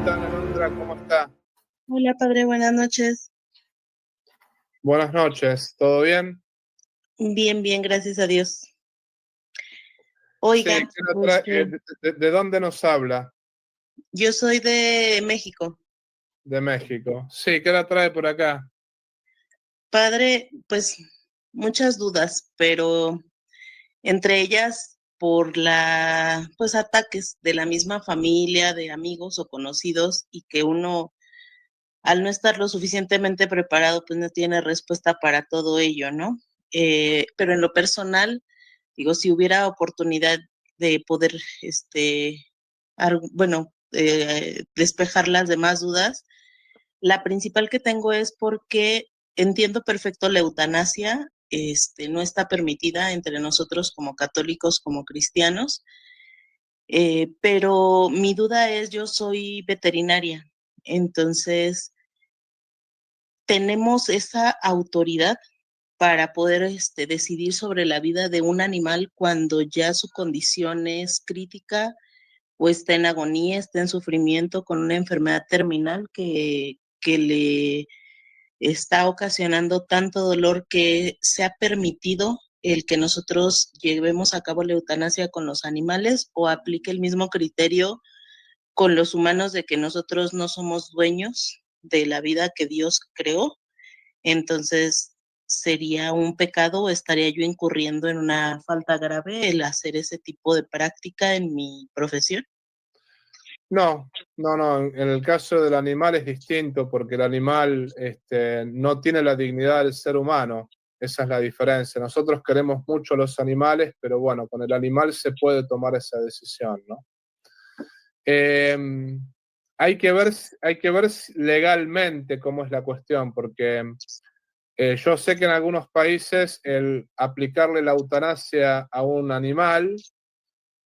Alondra, ¿cómo está? Hola, padre, buenas noches. Buenas noches, ¿todo bien? Bien, bien, gracias a Dios. Sí, Oiga, ¿de dónde nos habla? yo soy de México. De México. Sí, ¿qué la trae por acá? Padre, pues muchas dudas, pero entre ellas por pues ataques de la misma familia, de amigos o conocidos y que uno, al no estar lo suficientemente preparado, pues no tiene respuesta para todo ello, ¿no? Pero en lo personal, digo, si hubiera oportunidad de poder, despejar las demás dudas, la principal que tengo es porque entiendo perfecto la eutanasia, no está permitida entre nosotros como católicos, como cristianos, pero mi duda es, yo soy veterinaria, entonces tenemos esa autoridad para poder decidir sobre la vida de un animal cuando ya su condición es crítica o está en agonía, está en sufrimiento con una enfermedad terminal que le está ocasionando tanto dolor que se ha permitido el que nosotros llevemos a cabo la eutanasia con los animales o aplique el mismo criterio con los humanos de que nosotros no somos dueños de la vida que Dios creó. Entonces, ¿sería un pecado o estaría yo incurriendo en una falta grave el hacer ese tipo de práctica en mi profesión? No, no, en el caso del animal es distinto porque el animal no tiene la dignidad del ser humano. Esa es la diferencia. Nosotros queremos mucho a los animales, pero bueno, con el animal se puede tomar esa decisión, ¿no? Eh, hay que ver legalmente cómo es la cuestión, porque yo sé que en algunos países el aplicarle la eutanasia a un animal,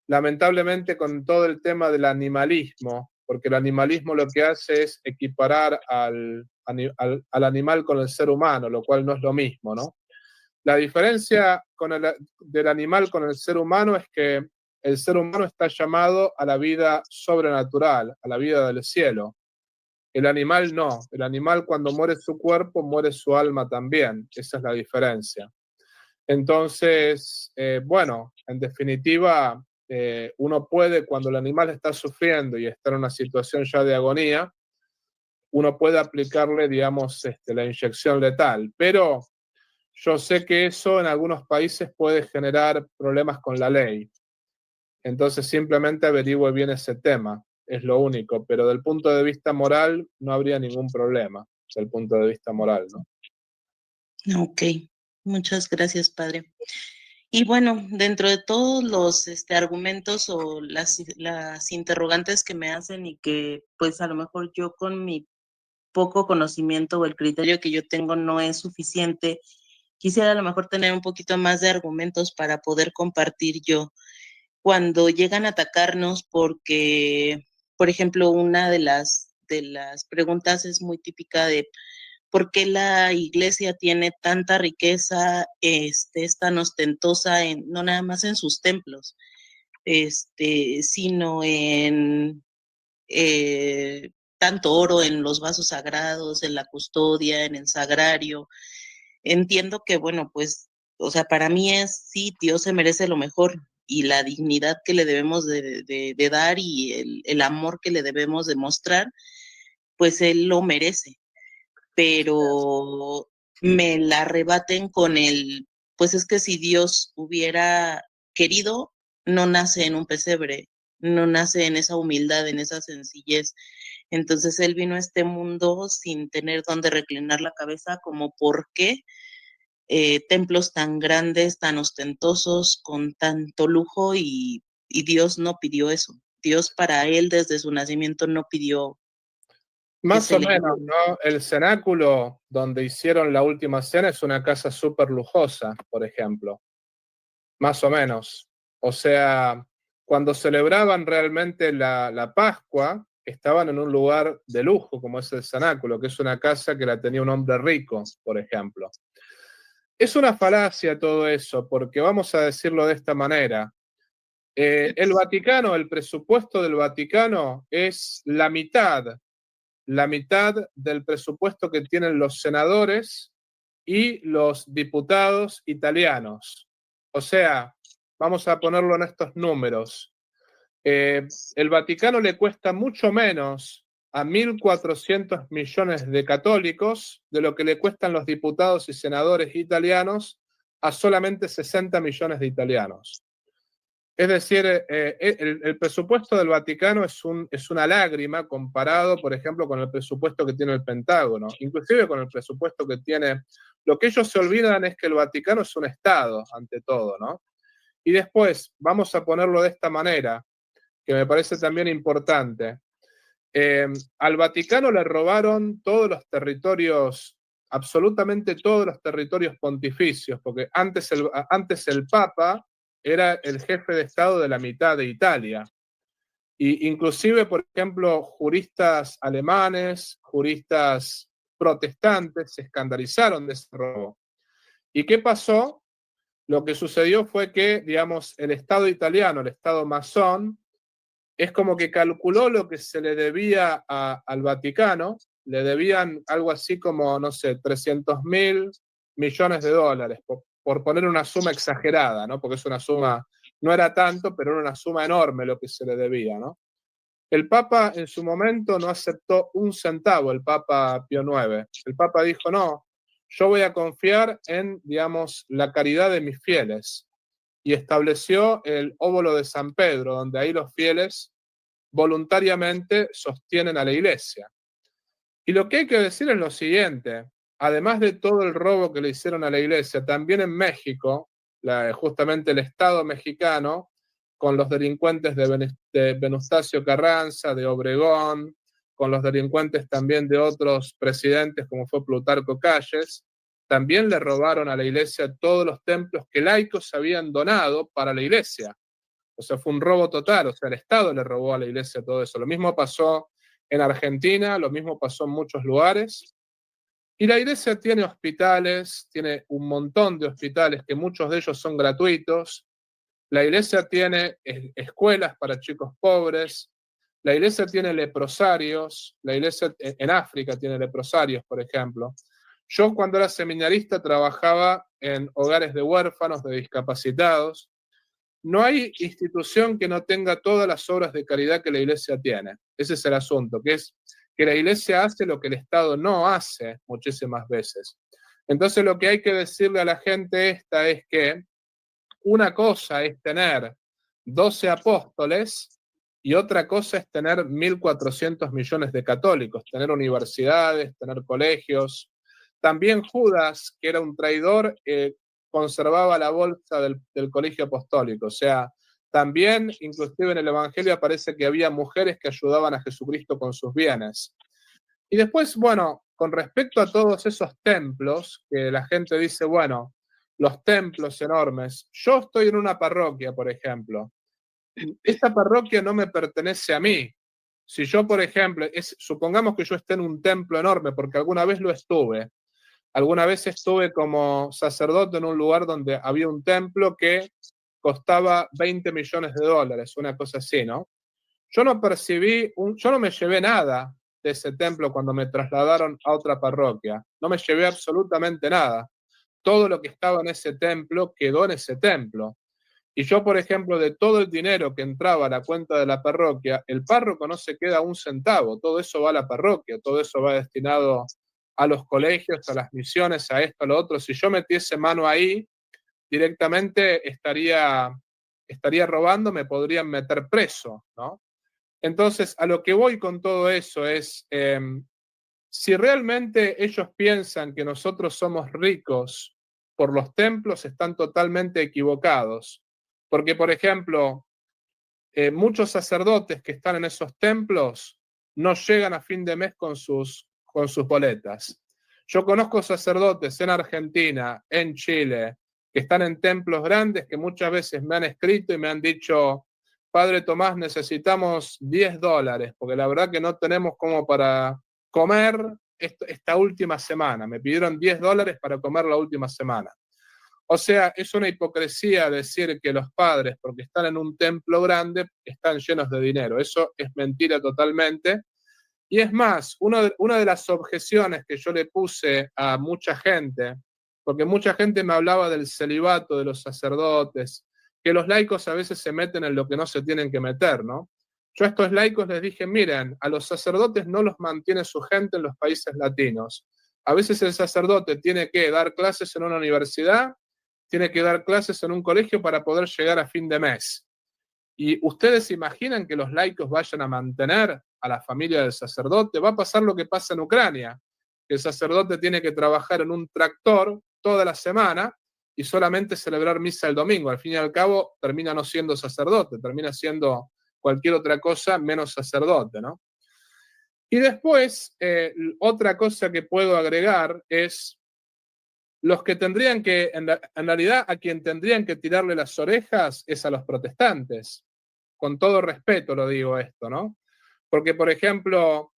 lamentablemente con todo el tema del animalismo, porque el animalismo lo que hace es equiparar al animal con el ser humano, lo cual no es lo mismo, ¿no? La diferencia del animal con el ser humano es que el ser humano está llamado a la vida sobrenatural, a la vida del cielo. El animal no. El animal cuando muere su cuerpo, muere su alma también. Esa es la diferencia. Entonces, bueno, en definitiva, uno puede, cuando el animal está sufriendo y está en una situación ya de agonía, uno puede aplicarle, digamos, la inyección letal. Pero yo sé que eso en algunos países puede generar problemas con la ley. Entonces simplemente averigüe bien ese tema, es lo único. Pero del punto de vista moral no habría ningún problema, del punto de vista moral, ¿no? Ok, muchas gracias, padre. Y bueno, dentro de todos los argumentos o las interrogantes que me hacen y que pues a lo mejor yo con mi poco conocimiento o el criterio que yo tengo no es suficiente, quisiera a lo mejor tener un poquito más de argumentos para poder compartir yo cuando llegan a atacarnos porque, por ejemplo, una de las preguntas es muy típica de por qué la iglesia tiene tanta riqueza, es tan ostentosa no nada más en sus templos, sino en tanto oro en los vasos sagrados, en la custodia, en el sagrario. Entiendo que, bueno, pues, o sea, para mí es, sí, Dios se merece lo mejor y la dignidad que le debemos de dar y el amor que le debemos demostrar, pues Él lo merece, pero me la rebaten con pues es que si Dios hubiera querido, no nace en un pesebre, no nace en esa humildad, en esa sencillez. Entonces Él vino a este mundo sin tener dónde reclinar la cabeza, como por qué templos tan grandes, tan ostentosos, con tanto lujo y Dios no pidió eso. Dios para Él desde su nacimiento no pidió que Más se o le... menos, ¿no? El cenáculo donde hicieron la última cena es una casa súper lujosa, por ejemplo. Más o menos. O sea, cuando celebraban realmente la Pascua, estaban en un lugar de lujo, como es el cenáculo, que es una casa que la tenía un hombre rico, por ejemplo. Es una falacia todo eso, porque vamos a decirlo de esta manera. El Vaticano, el presupuesto del Vaticano es la mitad del presupuesto que tienen los senadores y los diputados italianos. O sea, vamos a ponerlo en estos números. El Vaticano le cuesta mucho menos a 1.400 millones de católicos de lo que le cuestan los diputados y senadores italianos a solamente 60 millones de italianos. Es decir, el presupuesto del Vaticano es una lágrima comparado, por ejemplo, con el presupuesto que tiene el Pentágono, inclusive con el presupuesto que tiene... Lo que ellos se olvidan es que el Vaticano es un Estado, ante todo, ¿no? Y después, vamos a ponerlo de esta manera, que me parece también importante. Al Vaticano le robaron todos los territorios, absolutamente todos los territorios pontificios, porque antes el Papa era el jefe de Estado de la mitad de Italia. Y inclusive, por ejemplo, juristas alemanes, juristas protestantes se escandalizaron de ese robo. ¿Y qué pasó? Lo que sucedió fue que, digamos, el Estado italiano, el Estado masón, es como que calculó lo que se le debía al Vaticano, le debían algo así como, no sé, 300.000 millones de dólares, por poner una suma exagerada, ¿no? Porque es una suma, no era tanto, pero era una suma enorme lo que se le debía, ¿no? El Papa en su momento no aceptó un centavo, el Papa Pío IX. El Papa dijo, no, yo voy a confiar en, digamos, la caridad de mis fieles. Y estableció el óbolo de San Pedro, donde ahí los fieles voluntariamente sostienen a la iglesia. Y lo que hay que decir es lo siguiente, además de todo el robo que le hicieron a la iglesia, también en México, justamente el Estado mexicano, con los delincuentes de Venustacio Carranza, de Obregón, con los delincuentes también de otros presidentes como fue Plutarco Calles, también le robaron a la iglesia todos los templos que laicos habían donado para la iglesia. O sea, fue un robo total, o sea, el Estado le robó a la iglesia todo eso. Lo mismo pasó en Argentina, lo mismo pasó en muchos lugares. Y la iglesia tiene hospitales, tiene un montón de hospitales, que muchos de ellos son gratuitos. La iglesia tiene escuelas para chicos pobres. La iglesia tiene leprosarios. La iglesia en África tiene leprosarios, por ejemplo. Yo cuando era seminarista trabajaba en hogares de huérfanos, de discapacitados. No hay institución que no tenga todas las obras de caridad que la iglesia tiene. Ese es el asunto, que es que la iglesia hace lo que el Estado no hace muchísimas veces. Entonces lo que hay que decirle a la gente esta es que una cosa es tener 12 apóstoles y otra cosa es tener 1.400 millones de católicos, tener universidades, tener colegios. También Judas, que era un traidor, conservaba la bolsa del colegio apostólico. O sea, también, inclusive en el Evangelio aparece que había mujeres que ayudaban a Jesucristo con sus bienes. Y después, bueno, con respecto a todos esos templos, que la gente dice, bueno, los templos enormes. Yo estoy en una parroquia, por ejemplo. Esta parroquia no me pertenece a mí. Si yo, por ejemplo, supongamos que yo esté en un templo enorme, porque alguna vez lo estuve. Alguna vez estuve como sacerdote en un lugar donde había un templo que costaba 20 millones de dólares, una cosa así, ¿no? Yo no me llevé nada de ese templo cuando me trasladaron a otra parroquia. No me llevé absolutamente nada. Todo lo que estaba en ese templo quedó en ese templo. Y yo, por ejemplo, de todo el dinero que entraba a la cuenta de la parroquia, el párroco no se queda un centavo, todo eso va a la parroquia, todo eso va destinado a los colegios, a las misiones, a esto, a lo otro. Si yo metiese mano ahí, directamente estaría robando, me podrían meter preso, ¿no? Entonces, a lo que voy con todo eso es, si realmente ellos piensan que nosotros somos ricos por los templos, están totalmente equivocados. Porque, por ejemplo, muchos sacerdotes que están en esos templos no llegan a fin de mes con sus boletas. Yo conozco sacerdotes en Argentina, en Chile, que están en templos grandes, que muchas veces me han escrito y me han dicho, padre Tomás, necesitamos $10, porque la verdad que no tenemos como para comer esta última semana. Me pidieron $10 para comer la última semana. O sea, es una hipocresía decir que los padres, porque están en un templo grande, están llenos de dinero. Eso es mentira totalmente. Y es más, una de las objeciones que yo le puse a mucha gente, porque mucha gente me hablaba del celibato de los sacerdotes, que los laicos a veces se meten en lo que no se tienen que meter, ¿no? Yo a estos laicos les dije, miren, a los sacerdotes no los mantiene su gente en los países latinos. A veces el sacerdote tiene que dar clases en una universidad, tiene que dar clases en un colegio para poder llegar a fin de mes. ¿Y ustedes se imaginan que los laicos vayan a mantener a la familia del sacerdote? Va a pasar lo que pasa en Ucrania, que el sacerdote tiene que trabajar en un tractor toda la semana y solamente celebrar misa el domingo. Al fin y al cabo, termina no siendo sacerdote, termina siendo cualquier otra cosa menos sacerdote, ¿no? Y después, otra cosa que puedo agregar es los que tendrían que, en realidad, a quien tendrían que tirarle las orejas es a los protestantes. Con todo respeto lo digo esto, ¿no? Porque, por ejemplo,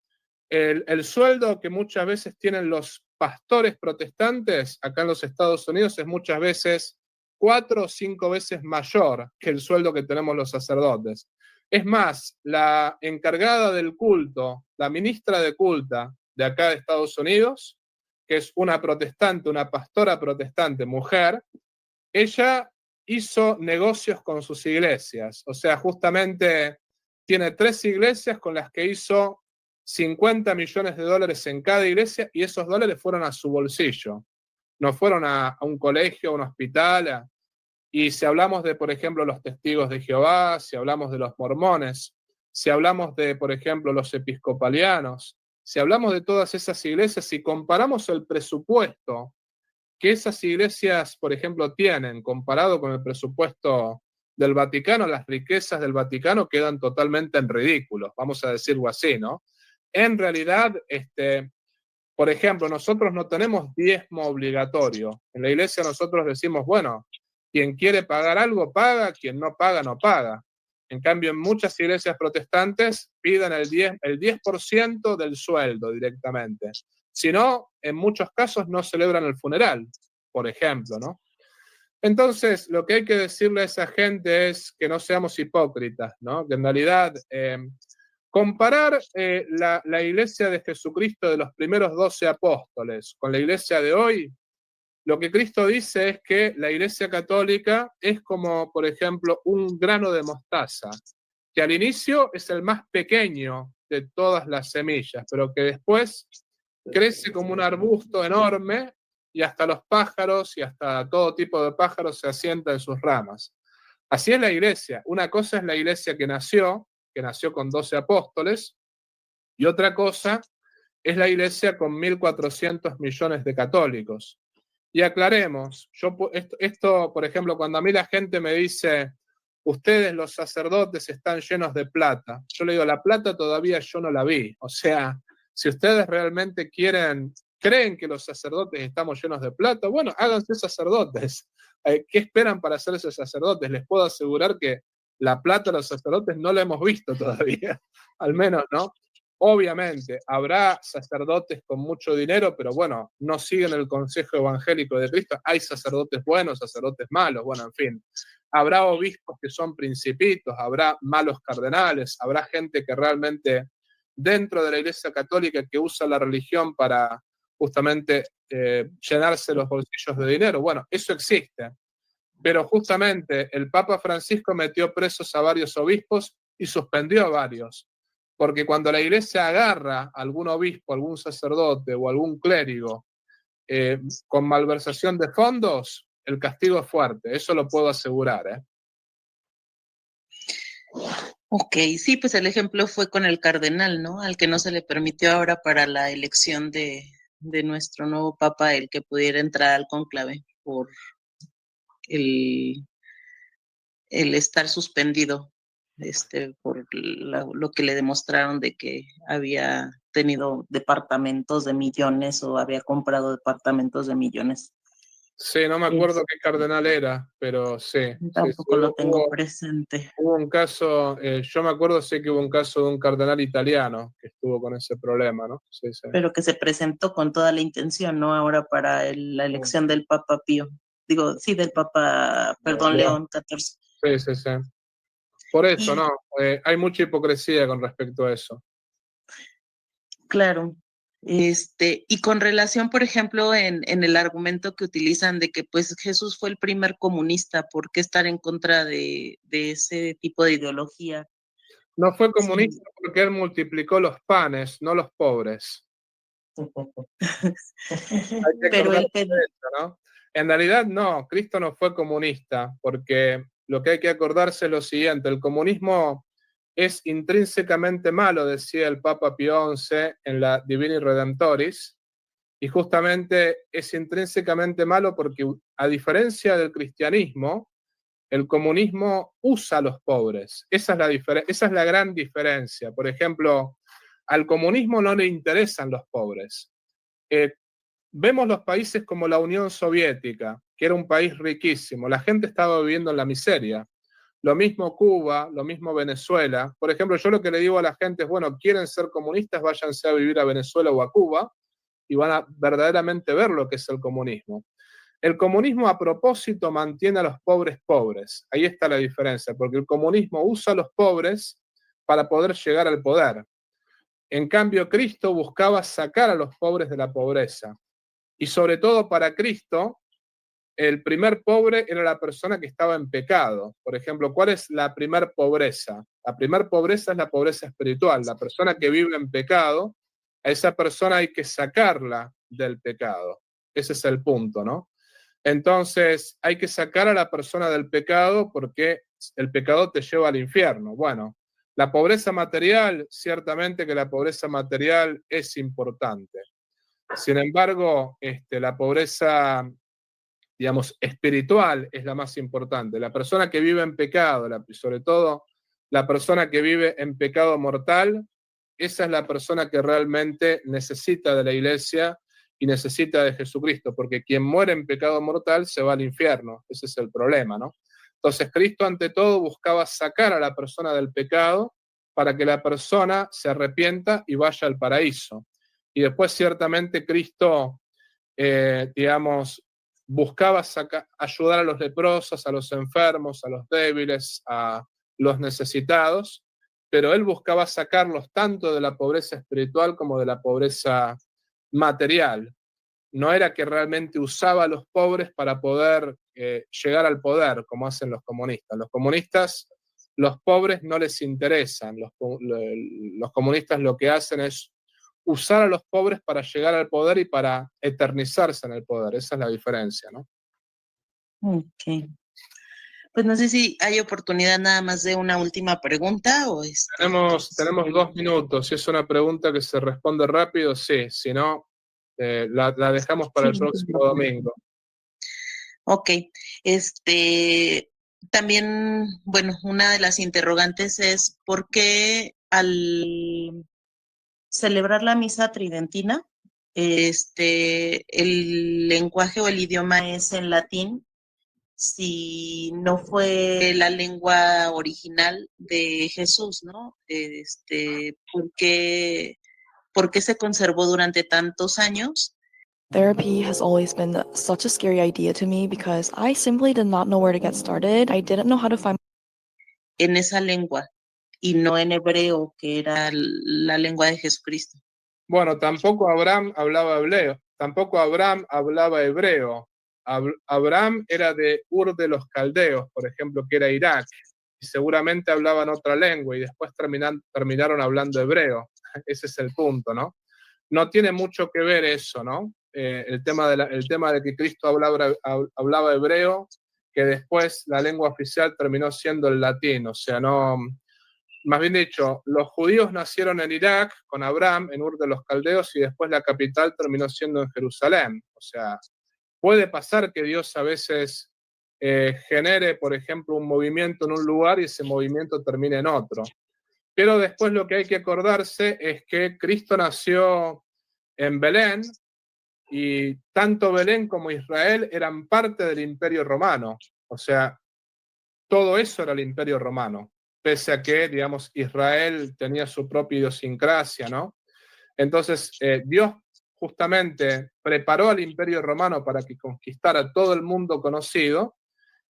el sueldo que muchas veces tienen los pastores protestantes acá en los Estados Unidos es muchas veces 4 o 5 veces mayor que el sueldo que tenemos los sacerdotes. Es más, la encargada del culto, la ministra de culto de acá de Estados Unidos, que es una protestante, una pastora protestante, mujer, ella hizo negocios con sus iglesias. O sea, justamente tiene 3 iglesias con las que hizo $50 millones en cada iglesia y esos dólares fueron a su bolsillo. No fueron a un colegio, a un hospital. Y si hablamos de, por ejemplo, los testigos de Jehová, si hablamos de los mormones, si hablamos de, por ejemplo, los episcopalianos, si hablamos de todas esas iglesias, si comparamos el presupuesto que esas iglesias, por ejemplo, tienen comparado con el presupuesto del Vaticano, las riquezas del Vaticano quedan totalmente en ridículo, vamos a decirlo así, ¿no? En realidad, por ejemplo, nosotros no tenemos diezmo obligatorio. En la iglesia nosotros decimos, bueno, quien quiere pagar algo paga, quien no paga, no paga. En cambio, en muchas iglesias protestantes piden el 10% del sueldo directamente. Si no, en muchos casos no celebran el funeral, por ejemplo, ¿no? Entonces, lo que hay que decirle a esa gente es que no seamos hipócritas, ¿no? Que en realidad comparar la iglesia de Jesucristo de los primeros 12 apóstoles con la iglesia de hoy, lo que Cristo dice es que la iglesia católica es como, por ejemplo, un grano de mostaza, que al inicio es el más pequeño de todas las semillas, pero que después crece como un arbusto enorme y hasta los pájaros y hasta todo tipo de pájaros se asientan en sus ramas. Así es la iglesia. Una cosa es la iglesia que nació con 12 apóstoles, y otra cosa es la iglesia con 1.400 millones de católicos. Y aclaremos, esto, por ejemplo, cuando a mí la gente me dice, ustedes los sacerdotes están llenos de plata, yo le digo, la plata todavía yo no la vi. O sea, si ustedes realmente creen que los sacerdotes estamos llenos de plata, bueno, háganse sacerdotes. ¿Qué esperan para hacerse sacerdotes? Les puedo asegurar que la plata de los sacerdotes no la hemos visto todavía, al menos, ¿no? Obviamente, habrá sacerdotes con mucho dinero, pero bueno, no siguen el consejo evangélico de Cristo. Hay sacerdotes buenos, sacerdotes malos, bueno, en fin. Habrá obispos que son principitos, habrá malos cardenales, habrá gente que realmente dentro de la Iglesia Católica que usa la religión para justamente llenarse los bolsillos de dinero. Bueno, eso existe. Pero justamente el Papa Francisco metió presos a varios obispos y suspendió a varios. Porque cuando la iglesia agarra a algún obispo, algún sacerdote o algún clérigo con malversación de fondos, el castigo es fuerte, eso lo puedo asegurar, ¿eh? Ok, sí, pues el ejemplo fue con el cardenal, ¿no? Al que no se le permitió ahora para la elección de nuestro nuevo papa el que pudiera entrar al cónclave por el estar suspendido por lo que le demostraron de que había tenido departamentos de millones o había comprado departamentos de millones Sí, no me acuerdo qué cardenal era, pero sí. Tampoco lo tengo presente. Hubo un caso, yo me acuerdo, sé que hubo un caso de un cardenal italiano que estuvo con ese problema, ¿no? Sí. Pero que se presentó con toda la intención, ¿no? Ahora para la elección del Papa Pío. Digo, sí, del Papa, perdón, León XIV. Sí. Por eso, Y, ¿no? Hay mucha hipocresía con respecto a eso. claro. Y con relación, por ejemplo, en el argumento que utilizan de que pues Jesús fue el primer comunista, ¿por qué estar en contra de ese tipo de ideología? No fue comunista porque él multiplicó los panes, no los pobres. Hay que Pero acordarse de eso, ¿no? En realidad no, Cristo no fue comunista, porque lo que hay que acordarse es lo siguiente: el comunismo es intrínsecamente malo, decía el Papa Pío XI en la Divini Redemptoris, y justamente es intrínsecamente malo porque, a diferencia del cristianismo, el comunismo usa a los pobres. Esa es la gran diferencia. Por ejemplo, al comunismo no le interesan los pobres. Vemos los países como la Unión Soviética, que era un país riquísimo. La gente estaba viviendo en la miseria. Lo mismo Cuba, lo mismo Venezuela. Por ejemplo, yo lo que le digo a la gente es, bueno, quieren ser comunistas, váyanse a vivir a Venezuela o a Cuba y van a verdaderamente ver lo que es el comunismo. El comunismo, a propósito, mantiene a los pobres pobres. Ahí está la diferencia, porque el comunismo usa a los pobres para poder llegar al poder. En cambio, Cristo buscaba sacar a los pobres de la pobreza. Y sobre todo, para Cristo, el primer pobre era la persona que estaba en pecado. Por ejemplo, ¿cuál es la primer pobreza? La primer pobreza es la pobreza espiritual. La persona que vive en pecado, a esa persona hay que sacarla del pecado. Ese es el punto, ¿no? Entonces, hay que sacar a la persona del pecado porque el pecado te lleva al infierno. Bueno, la pobreza material, ciertamente que la pobreza material es importante. Sin embargo, la pobreza, digamos, espiritual es la más importante. La persona que vive en pecado, sobre todo la persona que vive en pecado mortal, esa es la persona que realmente necesita de la iglesia y necesita de Jesucristo, porque quien muere en pecado mortal se va al infierno. Ese es el problema, ¿no? Entonces, Cristo ante todo buscaba sacar a la persona del pecado para que la persona se arrepienta y vaya al paraíso. Y después, ciertamente, Cristo, digamos, buscaba ayudar a los leprosos, a los enfermos, a los débiles, a los necesitados, pero él buscaba sacarlos tanto de la pobreza espiritual como de la pobreza material. No era que realmente usaba a los pobres para poder llegar al poder, como hacen los comunistas. Los comunistas, los pobres no les interesan. Los comunistas lo que hacen es usar a los pobres para llegar al poder y para eternizarse en el poder. Esa es la diferencia, ¿no? Ok. Pues no sé si hay oportunidad nada más de una última pregunta o Tenemos 2 minutos. Si es una pregunta que se responde rápido, sí. Si no, la dejamos para el próximo domingo. Ok. También, bueno, una de las interrogantes es ¿por qué al celebrar la misa tridentina, el lenguaje o el idioma es en latín, si no fue la lengua original de Jesús, ¿no? ¿Por qué se conservó durante tantos años? Therapy has always been such a scary idea to me because I simply did not know where to get started. I didn't know how to find. En esa lengua y no en hebreo, que era la lengua de Jesucristo. Bueno, tampoco Abraham hablaba hebreo. Tampoco Abraham hablaba hebreo. Abraham era de Ur de los Caldeos, por ejemplo, que era Irak, y seguramente hablaban otra lengua y después terminaron hablando hebreo. Ese es el punto, ¿no? No tiene mucho que ver eso, ¿no? El tema de que Cristo hablaba hebreo, que después la lengua oficial terminó siendo el latín. O sea, no, más bien dicho, los judíos nacieron en Irak con Abraham, en Ur de los Caldeos, y después la capital terminó siendo en Jerusalén. O sea, puede pasar que Dios a veces genere, por ejemplo, un movimiento en un lugar y ese movimiento termine en otro. Pero después lo que hay que acordarse es que Cristo nació en Belén, y tanto Belén como Israel eran parte del Imperio Romano. O sea, todo eso era el Imperio Romano, pese a que, digamos, Israel tenía su propia idiosincrasia, ¿no? Entonces, Dios justamente preparó al Imperio Romano para que conquistara todo el mundo conocido,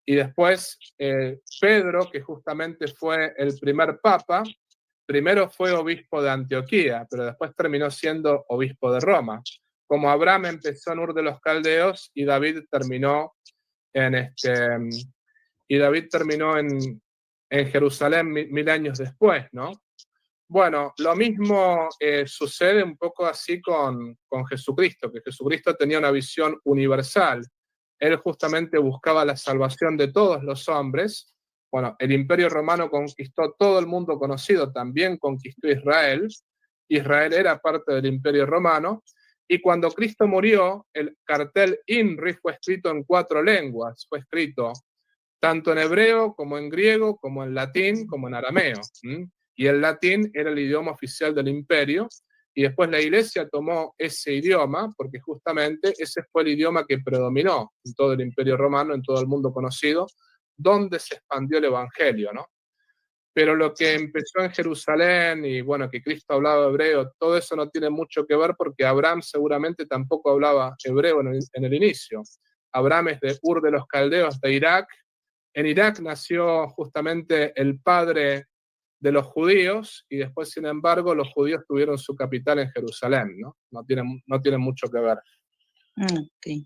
y después Pedro, que justamente fue el primer papa, primero fue obispo de Antioquía, pero después terminó siendo obispo de Roma. Como Abraham empezó en Ur de los Caldeos y David terminó en, en Jerusalén 1000 años después, ¿no? Bueno, lo mismo sucede un poco así con Jesucristo, que Jesucristo tenía una visión universal. Él justamente buscaba la salvación de todos los hombres. Bueno, el Imperio Romano conquistó todo el mundo conocido, también conquistó Israel. Israel era parte del Imperio Romano. Y cuando Cristo murió, el cartel INRI fue escrito en 4 lenguas. Fue escrito tanto en hebreo, como en griego, como en latín, como en arameo. Y el latín era el idioma oficial del imperio, y después la iglesia tomó ese idioma, porque justamente ese fue el idioma que predominó en todo el imperio romano, en todo el mundo conocido, donde se expandió el evangelio, ¿no? Pero lo que empezó en Jerusalén, y bueno, que Cristo hablaba hebreo, todo eso no tiene mucho que ver, porque Abraham seguramente tampoco hablaba hebreo en el inicio. Abraham es de Ur de los Caldeos, de Irak. En Irak nació justamente el padre de los judíos, y después, sin embargo, los judíos tuvieron su capital en Jerusalén, ¿no? No tienen mucho que ver. Ok.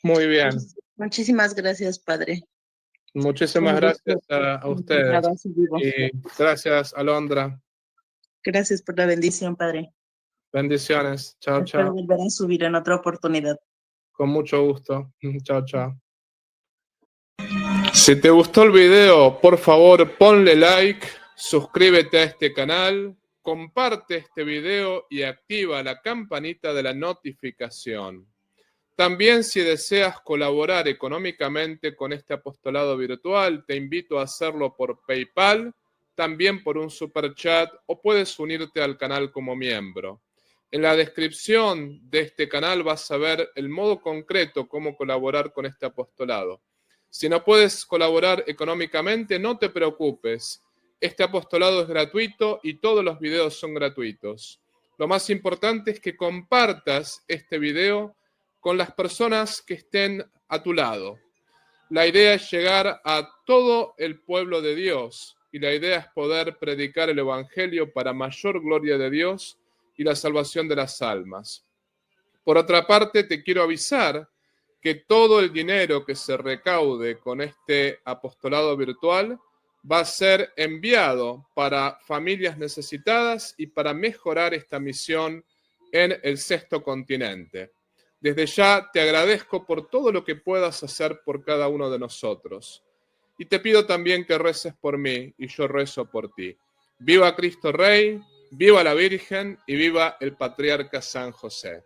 Muy bien. Muchísimas gracias, padre. Muchísimas gracias a ustedes. Y gracias, Alondra. Gracias por la bendición, padre. Bendiciones. Chao, Espero chao. volver a subir en otra oportunidad. Con mucho gusto. Chao, chao. Si te gustó el video, por favor, ponle like, suscríbete a este canal, comparte este video y activa la campanita de la notificación. También, si deseas colaborar económicamente con este apostolado virtual, te invito a hacerlo por PayPal, también por un super chat, o puedes unirte al canal como miembro. En la descripción de este canal vas a ver el modo concreto cómo colaborar con este apostolado. Si no puedes colaborar económicamente, no te preocupes. Este apostolado es gratuito y todos los videos son gratuitos. Lo más importante es que compartas este video con las personas que estén a tu lado. La idea es llegar a todo el pueblo de Dios, y la idea es poder predicar el evangelio para mayor gloria de Dios y la salvación de las almas. Por otra parte, te quiero avisar que todo el dinero que se recaude con este apostolado virtual va a ser enviado para familias necesitadas y para mejorar esta misión en el 6º continente. Desde ya te agradezco por todo lo que puedas hacer por cada uno de nosotros. Y te pido también que reces por mí, y yo rezo por ti. Viva Cristo Rey, viva la Virgen y viva el Patriarca San José.